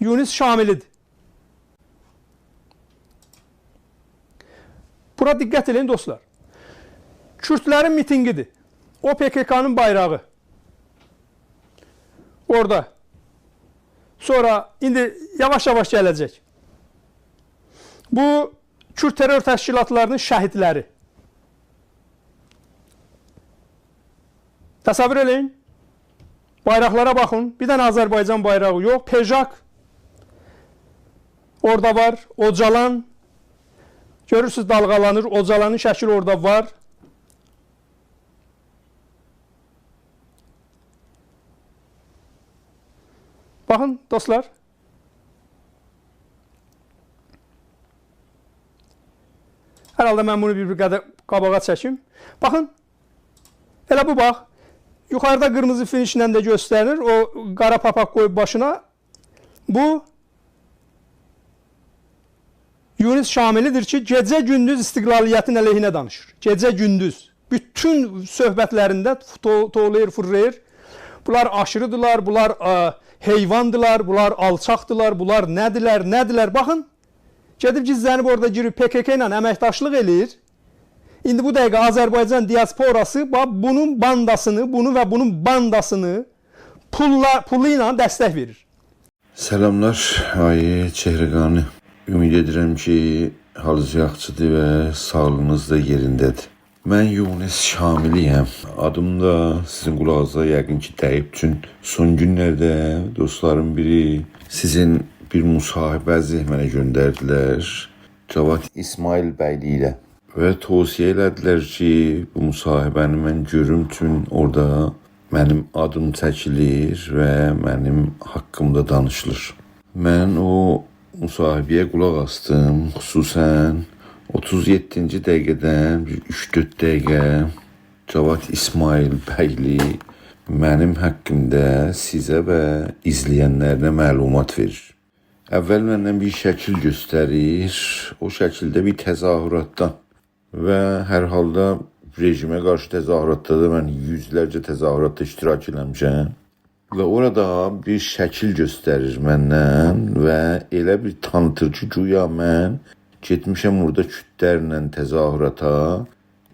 Yunus Şamilidir. Bura diqqət edin dostlar. Kürtlərin mitingidir. O PKK'nın bayrağı. Orada. Sonra indi yavaş-yavaş gələcək. Bu Kürt terör təşkilatlarının şəhidləri. Təsəvvür eləyin. Bayraqlara baxın. Bir dənə Azərbaycan bayrağı yox. Pejak. Orada var. Ocalan. Görürsünüz dalğalanır. Ocalanın şəkli orada var. Baxın dostlar. Hər halda mən bunu bir qədər qabağa çəkim. Baxın. Elə bu bax. Yuxarıda qırmızı finişlə də göstərir. O qara papaq qoyub başına. Bu Yunus Şamilidir ki, gecə-gündüz istiqlaliyyətin əleyhinə danışır. Gecə-gündüz. Bütün söhbətlərində toğlayır, fırlayır. Bunlar aşırıdırlar, bunlar heyvandılar, bunlar alçaqdılar, bunlar nədirlər. Baxın, gedib gizlənib orada girib PKK ilə əməkdaşlıq eləyir. İndi bu dəqiqə Azərbaycan diasporası bunun bandasını, bunu və bunun bandasını pulu ilə dəstək verir. Selamlar, Ayı Çehriqani. Ümid edirəm ki, halınız yaxşıdır və sağlığınız da yerindədir. Mən Yunus Şamiliyəm. Adım da sizin qulağınıza yəqin ki dəyib. Çünki son günlərdə dostlarım biri sizin bir müsahibəzi mənə göndərdilər. Cavad İsmail bəyli ilə. Və tövsiyə elədilər ki, bu müsahibəni mən görüm üçün orada mənim adım çəkilir və mənim haqqımda danışılır. Mən o müsahibəyə qulaq astım. Xüsusən 37-ci dəqiqədən 3-4 dəqiqə Cavad İsmail bəyli mənim haqqımda sizə və izləyənlərinə məlumat verir. Əvvəl məndən bir şəkil göstərir. O şəkildə bir təzahüratdan və hər halda rejimə qarşı təzahüratda da mən yüzlərcə təzahüratda iştirak eləmişəm. Və orada bir şəkil göstərir məndən və elə bir tanıtır ki, güya mən getmişəm orada kütlərlə təzahürata,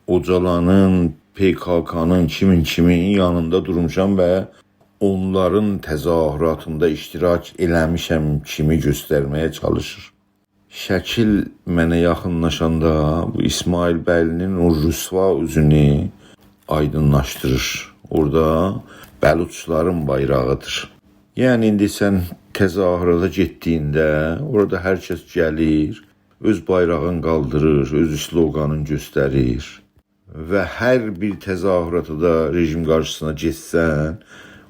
Ocalanın, PKK'nın, kimin yanında durmuşam və onların təzahüratında iştirak eləmişəm kimi göstərməyə çalışır. Şəkil mənə yaxınlaşanda bu İsmail bəylinin o rüsva üzünü aydınlaşdırır. Orada Bəluçların bayrağıdır. Yəni indi sən təzahürata getdiyində orada hər kəs gəlir, öz bayrağını qaldırır, öz sloganını göstərir və hər bir təzahürata da rejim qarşısına getsən,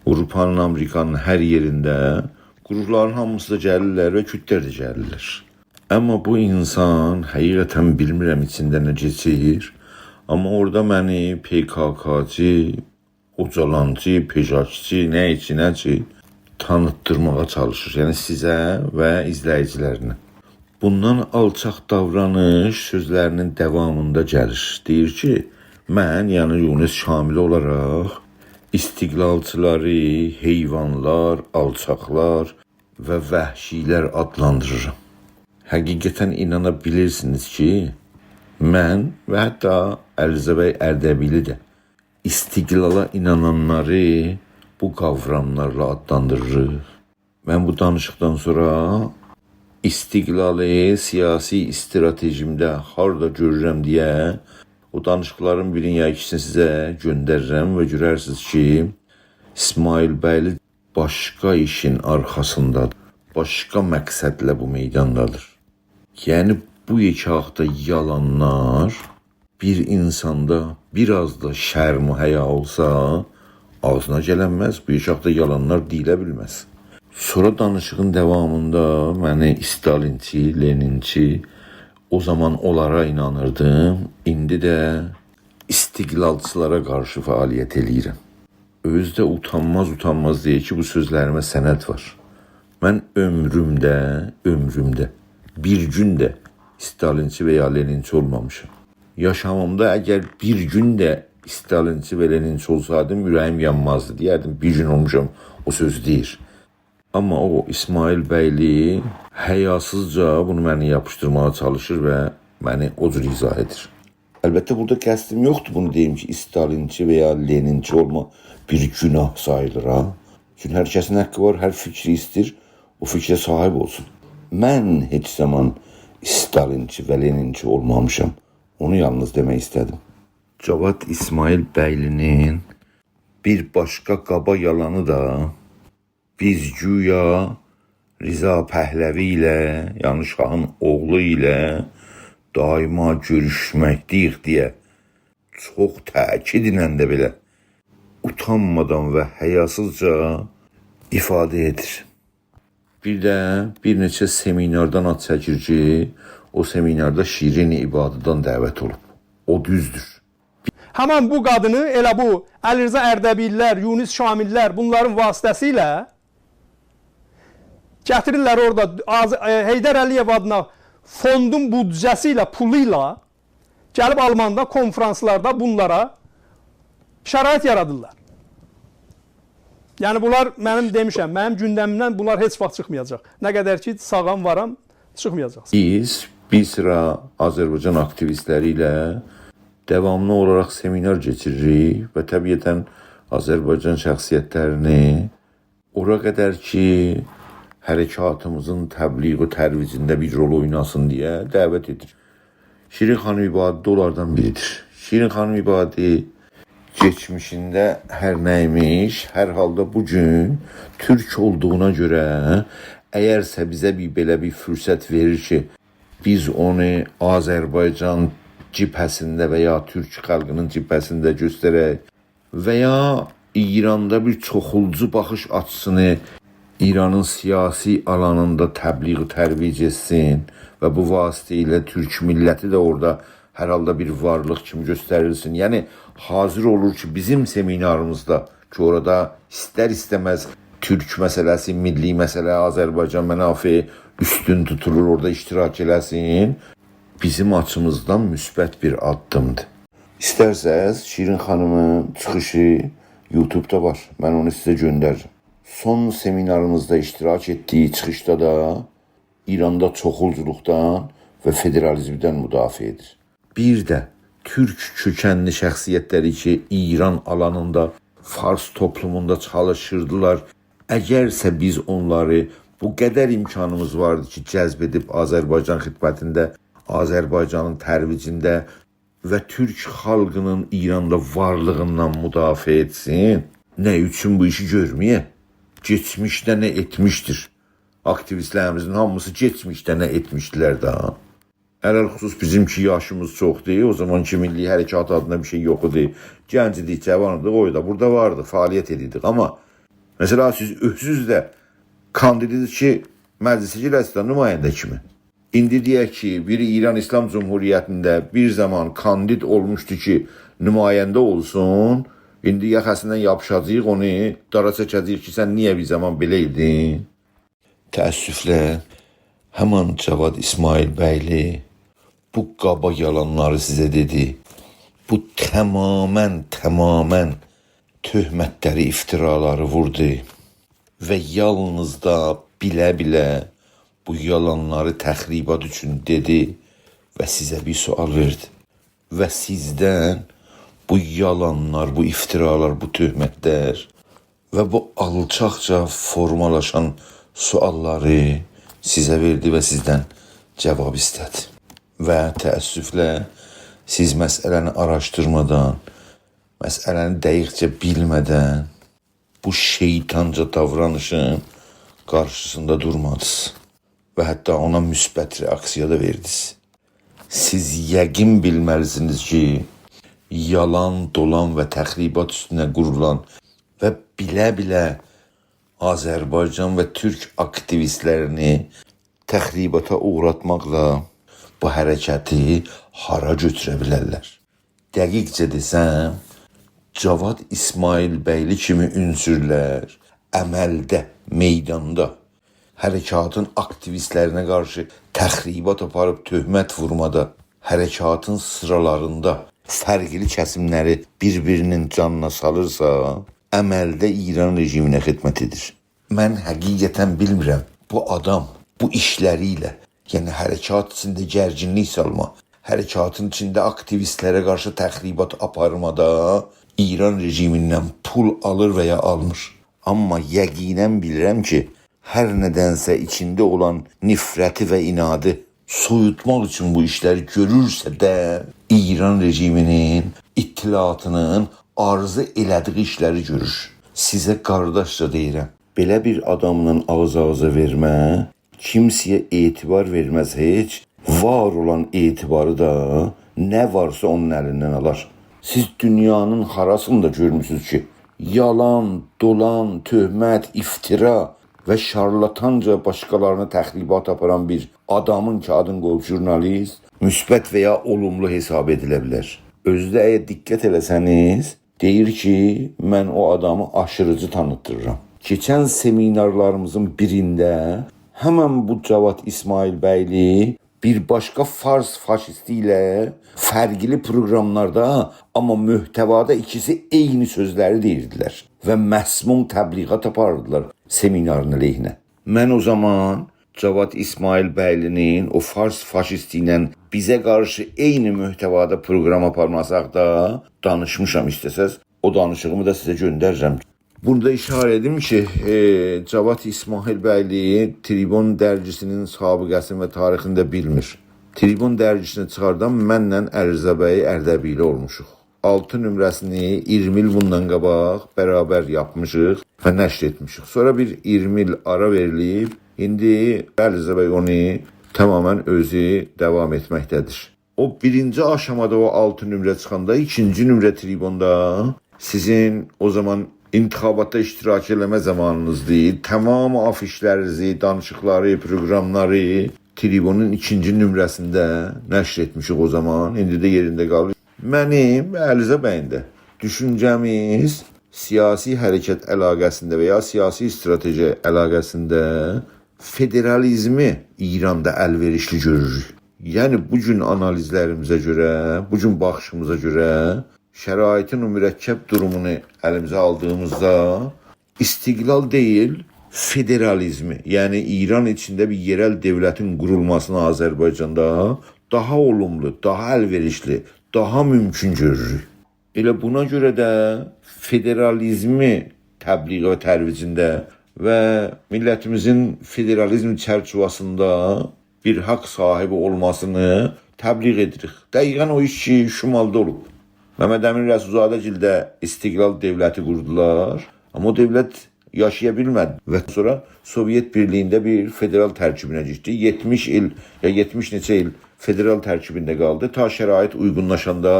Avropanın, Amerikanın hər yerində qururların hamısı da gəlirlər və kütlər də gəlirlər. Amma bu insan həqiqətən bilmirəm içində nə keçir, amma orada məni PKK'cı, Ocalancı, Pejakçı, nəçi tanıtdırmağa çalışır. Yəni sizə və izləyicilərinə. Bundan alçaq davranış sözlərinin davamında gəlir. Deyir ki, mən, yəni Yunus Şamili olaraq istiqlalçıları, heyvanlar, alçaqlar və vəhşilər adlandırıram. Həqiqətən inana bilirsiniz ki, mən və hətta Əliza bəy Ərdəbili də istiqlala inananları bu qavramlarla adlandırır. Mən bu danışıqdan sonra istiqlalı siyasi stratejimdə harda görürəm deyə o danışıqların birini ya ikisini sizə göndərirəm və görərsiniz ki, İsmail bəyli başqa işin arxasındadır. Başqa məqsədlə bu meydandadır. Yəni bu iki haqda yalanlar bir insanda biraz da şərm həya olsa ağzına gələnməz, bu iki haqda yalanlar deyilə bilməz. Sonra danışığın davamında məni Stalinçi, Leninçi, o zaman onlara inanırdım, indi də istiqlalçılara qarşı fəaliyyət eləyirəm. Özdə utanmaz deyir ki, bu sözlərimə sənəd var. Mən ömrümdə bir gün də Stalinçi və ya Leninçi olmamışım. Yaşamımda əgər bir gün də Stalinçi və Leninçi olsaydım, ürəyim yanmazdı. Deyərdim, bir gün olmuşam, o sözü deyir. Amma o İsmail Bəyli həyasızca bunu mənə yapışdırmağa çalışır və məni o cür izah edir. Əlbəttə burada qəsdim yoxdur bunu deyim ki, Stalinçi və ya Leninçi olma bir günah sayılır ha. Çünki hər kəsin haqqı var, hər fikri istir, o fikrə sahib olsun. Mən heç zaman Stalinçi və Leninçi olmamışam. Onu yalnız demək istədim. Cavad İsmail Bəylinin bir başqa qaba yalanı da biz güya Rıza Pəhləvi ilə, yəni Şahın oğlu ilə daima görüşməkdəyik deyə çox təkidlə də belə utanmadan və həyasızca ifadə edir. Bir də bir neçə seminardan ad çəkir ki, o seminarda Şirin İbadıdan dəvət olub. O düzdür. Həmin bu qadını elə bu Əli Rza Ərdəbillər, Yunus Şamillər bunların vasitəsilə gətirirlər orada Heydər Əliyev adına fondun büdcəsi ilə, pulu ilə gəlib Almanda konferanslarda bunlara şərait yaradırlar. Yəni bunlar mənim demişəm, mənim gündəmimdən bunlar heç vaxt çıxmayacaq. Nə qədər ki sağam varam, çıxmayacaq. Biz bir sıra Azərbaycan aktivistləri ilə devamlı olaraq seminar keçiririk və təbiətən Azərbaycan şəxsiyyətlərini ora qədər ki hərəkatımızın təbliğ və tərvicində bir rol oynasın deyə dəvət edir. Şirin xanım İbadi də onlardan biridir. Şirin xanım İbadi geçmişində hər nəymiş, hər halda bugün Türk olduğuna görə əgərsə bizə belə bir fürsət verir ki, biz onu Azərbaycan cibhəsində və ya Türk xalqının cibhəsində göstərək və ya İranda bir çoxulcu baxış açısını İranın siyasi alanında təbliğ tərvic etsin və bu vasitə ilə Türk milləti də orada hər halda bir varlıq kimi göstərilsin. Yəni hazır olur ki, bizim seminarımızda ki, orada istər-istəməz Türk məsələsi, milli məsələ, Azərbaycan mənafe üstün tutulur, orada iştirak eləsin. Bizim açımızdan müsbət bir addımdır. İstərsəz Şirin xanımın çıxışı YouTube'da var. Mən onu sizə göndərirəm. Son seminarımızda iştirak etdiyi çıxışda da İranda çoxulculuqdan və federalizmdən müdafiə edir. Bir də Türk kökənli şəxsiyyətləri ki, İran alanında, Fars toplumunda çalışırdılar. Əgərsə biz onları bu qədər imkanımız vardı ki, cəzb edib Azərbaycan xidmətində, Azərbaycanın tərvicində və Türk xalqının İranda varlığından müdafiə etsin, nə üçün bu işi görməyə? Geçmişdə nə etmişdir? Aktivistlərimizin hamısı geçmişdə nə etmişdilər daha. Əlal xüsus bizimki yaşımız çoxdur, o zamanki milli hərəkat adına bir şey yox idi. Gənc idik, cavan idik, o da burada vardı, fəaliyyət edirdik. Amma mesela siz özünüz də kandidiniz ki, məclisi girəsində nümayəndə kimi. İndi deyək ki, biri İran İslam Cumhuriyyətində bir zaman kandid olmuşdu ki, nümayəndə olsun. İndi yaxasından yapışacağıq onu, dara çəkəcəyik ki, sən niyə bir zaman belə idin? Təəssüflə, həman Cavad İsmail Bəyli bu qaba yalanları sizə dedi. Bu tamamən töhmətləri, iftiraları vurdu və yalnız da bilə-bilə bu yalanları təxribat üçün dedi və sizə bir sual verdi. Və sizdən bu yalanlar, bu iftiralar, bu töhmətlər və bu alçaqca formalaşan sualları sizə verdi və sizdən cavab istədi. Və təəssüflə siz məsələni araşdırmadan, məsələni dəqiqcə bilmədən bu şeytanca davranışın qarşısında durmadınız və hətta ona müsbət reaksiya da verdiniz. Siz yəqin bilməlisiniz ki, yalan, dolan və təxribat üstünə qurulan və bilə-bilə Azərbaycan və Türk aktivistlərini təxribata uğratmaqla bu hərəkəti hara götürə bilərlər. Dəqiqcə desəm, Cavad İsmail Bəyli kimi ünsürlər əməldə, meydanda hərəkatın aktivistlərinə qarşı təxribat aparıb töhmət vurmada, hərəkatın sıralarında fərqli kəsimləri bir-birinin canına salırsa, əməldə İran rejiminə xidmət edir. Mən həqiqətən bilmirəm bu adam bu işləriyle, yəni hərəkat içində gərginlik salma, hərəkatın içində aktivistlərə qarşı təxribat aparmada İran rejimindən pul alır və ya almır. Amma yəqinən bilirəm ki, hər nədənsə içində olan nifrəti və inadı soyutmaq üçün bu işləri görürsə də İran rejiminin, ittilatının arzu elədiyi işləri görür. Sizə qardaşca deyirəm, belə bir adamla ağız-ağıza vermə, kimsəyə etibar verməz heç, var olan etibarı da nə varsa onun əlindən alar. Siz dünyanın harasında görmüsünüz ki, yalan, dolan, töhmət, iftira və şarlatanca başqalarına təxribat aparan bir adamın ki adını qoyub jurnalist, müsbət və ya olumlu hesab edilə bilər. Özdə əgər diqqət eləsəniz, deyir ki, mən o adamı aşırıcı tanıtdırıram. Keçən seminarlarımızın birində həmən bu Cavad İsmail bəyli bir başqa fars faşisti ilə fərqli proqramlarda, amma mühtəvada ikisi eyni sözləri deyirdilər və məsmum təbliğat apardılar seminarın əleyhinə. Mən o zaman Cavad İsmail bəylinin o fars faşisti ilə bizə qarşı eyni mühtəvada proqram aparmasaq da danışmışam istəsəz. O danışığımı da sizə göndərirəm. Burada işarə edim ki, Cavad İsmail bəyli Tribun dərgisinin sabiqəsini və tarixini də bilmir. Tribun dərgisini çıxardan mənlə Ərzə bəy Ərdəbili olmuşuq. 6 nömrəsini 20 il bundan qabaq bərabər yapmışıq və nəşr etmişik. Sonra bir 20 il ara verilib, indi Ərzə bəy onu tamamən özü davam etməkdədir. O birinci aşamada o 6 nömrə çıxanda, ikinci nömrə Tribunda sizin o zaman İntixabatda iştirak eləmə zamanınızdır. Tamam afişlərinizi, danışıqları, proqramları Tribunun ikinci nömrəsində nəşr etmişik o zaman. İndi də yerində qalır. Mənim Ərzə bəyində düşüncəmiz siyasi hərəkət əlaqəsində və ya siyasi strateji əlaqəsində federalizmi İranda əlverişli görürük. Yəni bugün analizlərimizə görə, bugün baxışımıza görə şəraitin o mürəkkəb durumunu əlimizə aldığımızda istiqlal deyil, federalizmi, yəni İran içində bir yerel devlətin qurulmasını Azərbaycanda daha olumlu, daha əlverişli, daha mümkün görürük. Elə buna görə də federalizmi təbliğ və tərvicində və millətimizin federalizm çərçivəsində bir haqq sahibi olmasını təbliğ edirik. Dəqiqən o iş ki, Şimalda olub. Məhəmməd Əmin Rəsulzadəgildə istiqlal devləti qurdular, amma o devlət yaşaya bilmədi və sonra Sovyet Birliyində bir federal tərkibinə geçdi. 70 il ya 70 neçə il federal tərkibində qaldı. Ta şərait uyğunlaşanda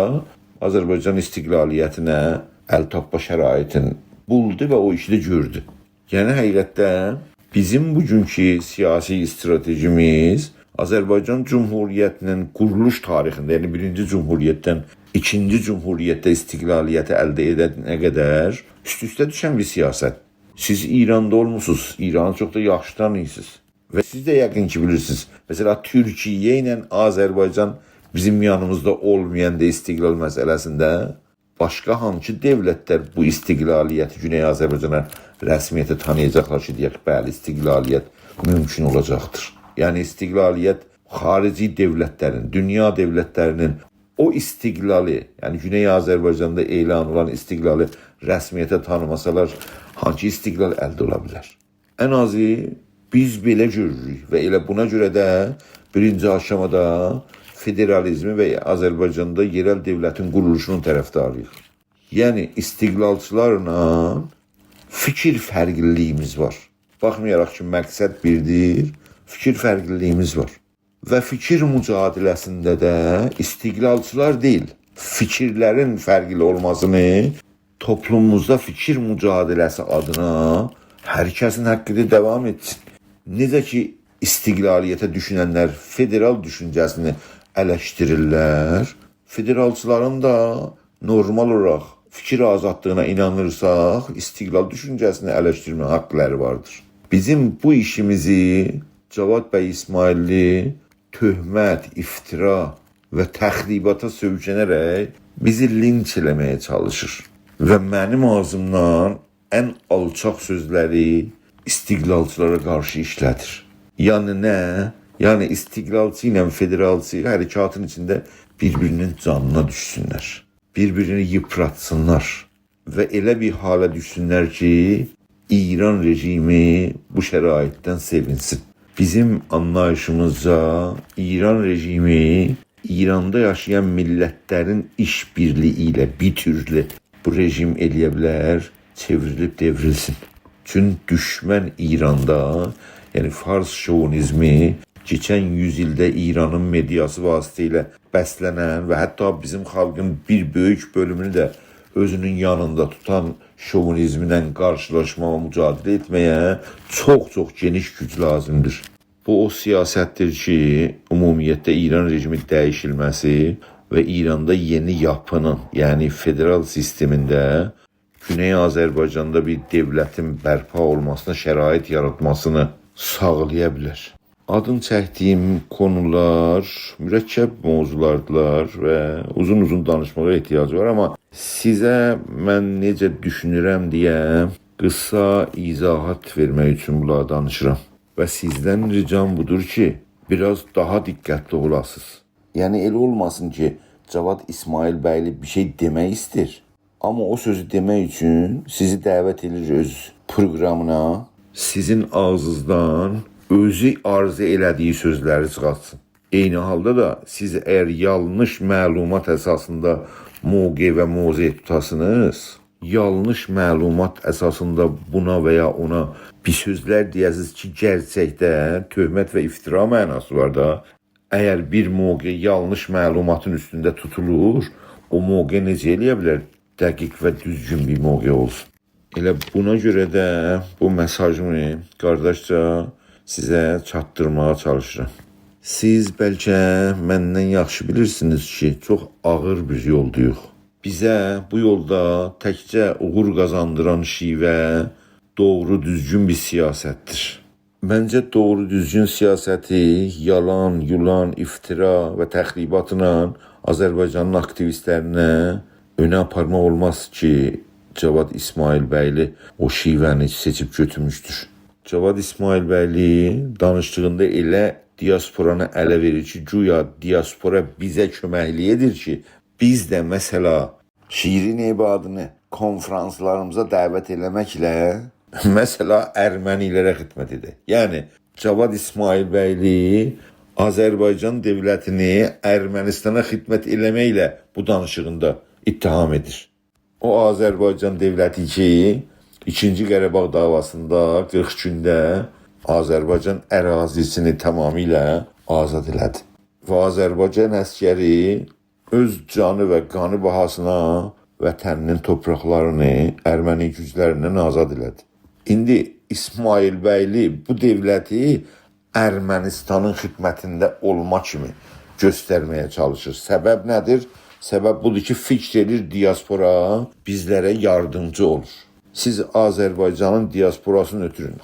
Azərbaycan istiqlaliyyətinə əl tapma şəraitin buldu və o işi də gördü. Yəni həqiqətdə bizim bugünkü siyasi stratejimiz Azərbaycan Cumhuriyyətinin quruluş tarixində, yəni birinci Cumhuriyyətdən ikinci Cumhuriyyətdə istiqlaliyyəti əldə edənə qədər üst-üstə düşən bir siyasət. Siz İranda olmusunuz, İranı çox da yaxşı tanıyırsınız. Və siz də yəqin ki bilirsiniz. Mesela Türkiyə ilə Azərbaycan bizim yanımızda olmayan da istiqlal məsələsində başqa hansı devlətlər bu istiqlaliyyəti Güney Azərbaycana rəsmiyyətə tanıyacaqlar ki, deyək, bəli, istiqlaliyyət mümkün olacaqdır. Yəni istiqlaliyyət xarici devlətlərin, dünya devlətlərinin o istiqlali, yəni Güney Azərbaycanda elan olan istiqlali rəsmiyyətə tanımasalar, hangi istiqlal əldə ola bilər? Ən azı biz belə görürük və elə buna görə də birinci aşamada federalizmi və Azərbaycanda yerel devlətin quruluşunun tərəfdarıyıq. Yəni istiqlalçılarla fikir fərqliliyimiz var. Baxmayaraq ki, məqsəd birdir, fikir fərqliliyimiz var. Və fikir mücadiləsində də istiqlalçılar deyil, fikirlərin fərqli olmasını toplumumuzda fikir mücadiləsi adına hər kəsin haqqıdır davam etsin. Necə ki, istiqlaliyyətə düşünənlər federal düşüncəsini eleştirirlər, federalçıların da normal olaraq fikir azadlığına inanırsaq, istiqlal düşüncəsini eleştirmə haqqları vardır. Bizim bu işimizi Cavad bəy İsmailli töhmət, iftira və təxribata sövkənərək bizi linç eləməyə çalışır. Və mənim ağzımdan ən alçaq sözləri istiqlalçılara qarşı işlədir. Yəni nə? Yəni istiqlalçı ilə federalçı hərəkatın içində bir-birinin canına düşsünlər. Bir-birini yıpratsınlar və elə bir hala düşsünlər ki, İran rejimi bu şəraitdən sevinsin. Bizim anlayışımızca İran rejimi İranda yaşayan millətlərin işbirliyi ilə bir türlü bu rejim eləyə bilər, çevrilib devrilsin. Çünki düşmən İranda, yəni Fars şovinizmi keçən yüzildə İranın mediası vasitəsilə bəslənən və hətta bizim xalqın bir böyük bölümünü də özünün yanında tutan şovinizmlə qarşılaşmağa, mücadilə etməyə çox geniş güc lazımdır. Bu o siyasətdir ki, ümumiyyətlə İran rejimi dəyişilməsi və İranda yeni yapının, yəni federal sistemində Güney Azərbaycanda bir devlətin bərpa olmasına şərait yaratmasını sağlaya bilər. Adın çəkdiyim konular mürəkkəb mövzulardılar və uzun danışmağa ehtiyacı var, amma sizə mən necə düşünürəm deyə qısa izahat vermək üçün bunları danışıram. Və sizdən ricam budur ki, biraz daha diqqətli olasınız. Yəni elə olmasın ki, Cavad İsmail bəyli bir şey demək istir, amma o sözü demək üçün sizi dəvət edir öz proqramına, sizin ağzınızdan özü arzu elədiyi sözləri çıxartsın. Eyni halda da siz əgər yanlış məlumat əsasında mövqe və mövqe tutasınız, yanlış məlumat əsasında buna və ya ona bir sözlər deyəsiniz ki, gerçəkdə töhmət və iftira mənası var da. Əgər bir mövqe yanlış məlumatın üstündə tutulur, o mövqe necə eləyə bilər? Dəqiq və düzgün bir mövqe olsun. Elə buna görə də bu mesajımı qardaşca sizə çatdırmağa çalışıram. Siz bəlkə məndən yaxşı bilirsiniz ki, çox ağır bir yoldayıq. Bizə bu yolda təkcə uğur qazandıran şivə doğru düzgün bir siyasətdir. Məncə doğru düzgün siyasəti yalan, yulan, iftira və təxribatla Azərbaycanın aktivistlərinə önə aparmaq olmaz ki, Cavad İsmail bəyli o şivəni seçib götürmüşdür. Cavad İsmail bəyli danışdığında elə diasporanı ələ verir ki, güya diaspora bizə köməklik edir ki, biz də məsələ şirin ibadını konferanslarımıza dəvət eləməklə məsələ ermənilərə xidmət edir. Yəni Cavad İsmail bəyli Azərbaycan dövlətini Ermənistana xidmət eləməklə bu danışığında ittiham edir. O Azərbaycan dövləti ki, 2-ci Qarabağ davasında 40 gündə Azərbaycan ərazisini tamamilə azad elədi. Və Azərbaycan əskəri öz canı və qanı bahasına vətəninin torpaqlarını erməni güclərindən azad elədi. İndi İsmail bəyli bu dövləti Ermənistanın xidmətində olma kimi göstərməyə çalışır. Səbəb nədir? Səbəb budur ki, fikr edir diaspora bizlərə yardımcı olur. Siz Azərbaycanın diasporasını ötürün.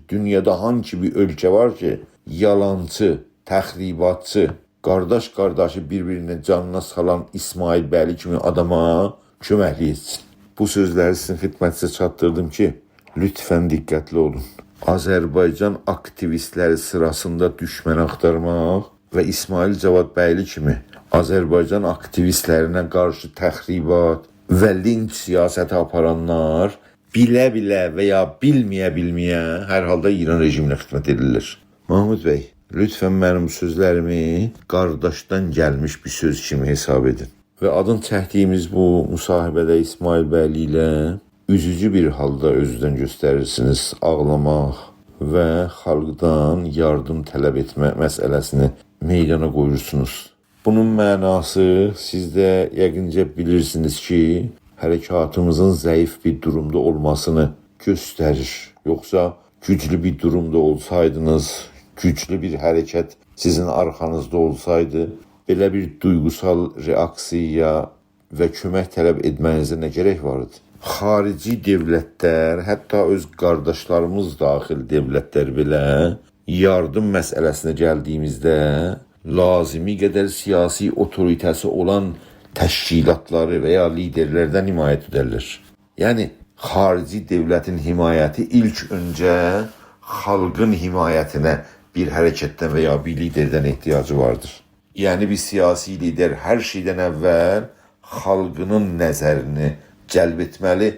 Dünyada hangi bir ölkə var ki, yalancı, təxribatçı, qardaşı bir-birinin canına salan İsmail bəyli kimi adama köməklik etsin. Bu sözləri sizin xidmətinizə çatdırdım ki, lütfən diqqətli olun. Azərbaycan aktivistləri sırasında düşməni axtarmaq və İsmail Cavad bəyli kimi Azərbaycan aktivistlərinə qarşı təxribat və linç siyasəti aparanlar bilə-bilə və ya bilməyə-bilməyə hər halda İran rejiminə xidmət edirlər. Mahmud bəy, lütfən mənim sözlərimi qardaşdan gəlmiş bir söz kimi hesab edin. Və adın çəkdiyimiz bu müsahibədə İsmail bəyli ilə üzücü bir halda özünüzdən göstərirsiniz ağlamaq və xalqdan yardım tələb etmə məsələsini meydana qoyursunuz. Bunun mənası siz də yəqincə bilirsiniz ki, hərəkatımızın zəif bir durumda olmasını göstərir. Yoxsa güclü bir durumda olsaydınız, güclü bir hərəkət sizin arxanızda olsaydı, belə bir duyğusal reaksiya və kömək tələb etmənizə nə gərək vardı? Xarici dövlətlər, hətta öz qardaşlarımız daxil dövlətlər belə yardım məsələsinə gəldiyimizdə lazımi qədər siyasi otoritəsi olan təşkilatları və ya liderlərdən himayət edərlər. Yəni xarici dövlətin himayəti ilk öncə xalqın himayətinə bir hərəkətdən və ya bir liderdən ehtiyacı vardır. Yəni bir siyasi lider hər şeydən əvvəl xalqının nəzərini cəlb etməli,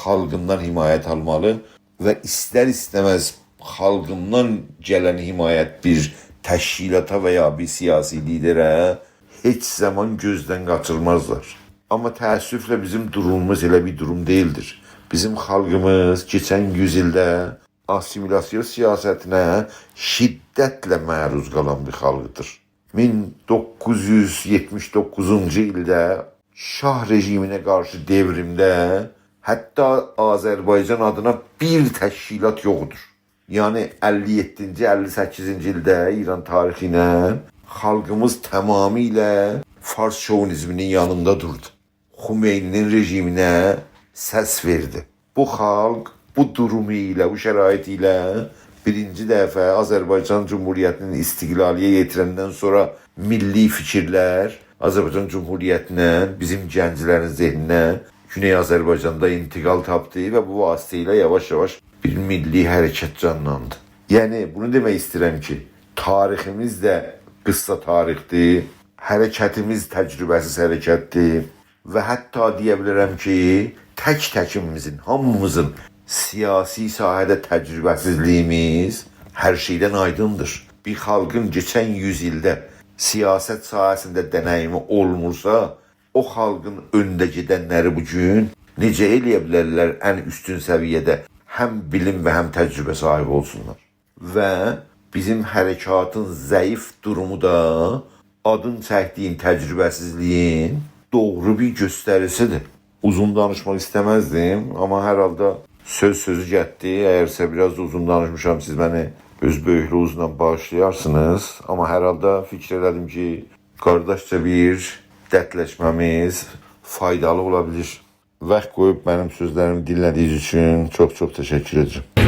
xalqından himayət almalı və istər-istəməz xalqından gələn himayət bir təşkilata və ya bir siyasi liderə heç zaman gözdən qaçırmazlar. Amma təəssüflə bizim durumumuz elə bir durum deyildir. Bizim xalqımız keçən 100 ildə assimilyasiya siyasətinə şiddətlə məruz qalan bir xalqdır. 1979-cu ildə Şah rejiminə qarşı devrimdə hətta Azərbaycan adına bir təşkilat yoxdur. Yəni 57-ci, 58-ci ildə İran tarixi ilə xalqımız tamamilə Fars şovinizminin yanında durdu. Xumeyninin rejiminə səs verdi. Bu xalq bu durumu ilə, bu şəraiti ilə birinci dəfə Azərbaycan Cumhuriyyətinin istiqlaliyə yetirəndən sonra milli fikirlər Azərbaycan Cumhuriyyətinə, bizim gənclərin zehninə Güney Azərbaycanda intiqal tapdı və bu vasitə ilə yavaş-yavaş bir milli hərəkət canlandı. Yəni bunu demək istəyirəm ki, tariximiz də qıssa tarixdir, hərəkətimiz təcrübəsiz hərəkətdir və hətta deyə bilərəm ki, tək-təkimizin, hamımızın siyasi sahədə təcrübəsizliyimiz hər şeydən aydındır. Bir xalqın keçən 100 ildə siyasət sahəsində deneyimi olmursa, o xalqın öndə gedənləri bugün necə eləyə bilərlər ən üstün səviyyədə həm bilim və həm təcrübə sahibi olsunlar. Və bizim hərəkatın zəif durumu da adın çəkdiyin təcrübəsizliyin doğru bir göstərisidir. Uzun danışmaq istəməzdim, amma hər halda sözü getdi. Əgərsə biraz uzun danışmışam, siz məni öz böyüklüğünüzlə bağışlayarsınız. Amma hər halda fikir elədim ki, qardaşca bir dərdləşməmiz faydalı ola bilir. Vaxt qoyub mənim sözlərimi dinlədiyiniz üçün çox-çox təşəkkür edirəm.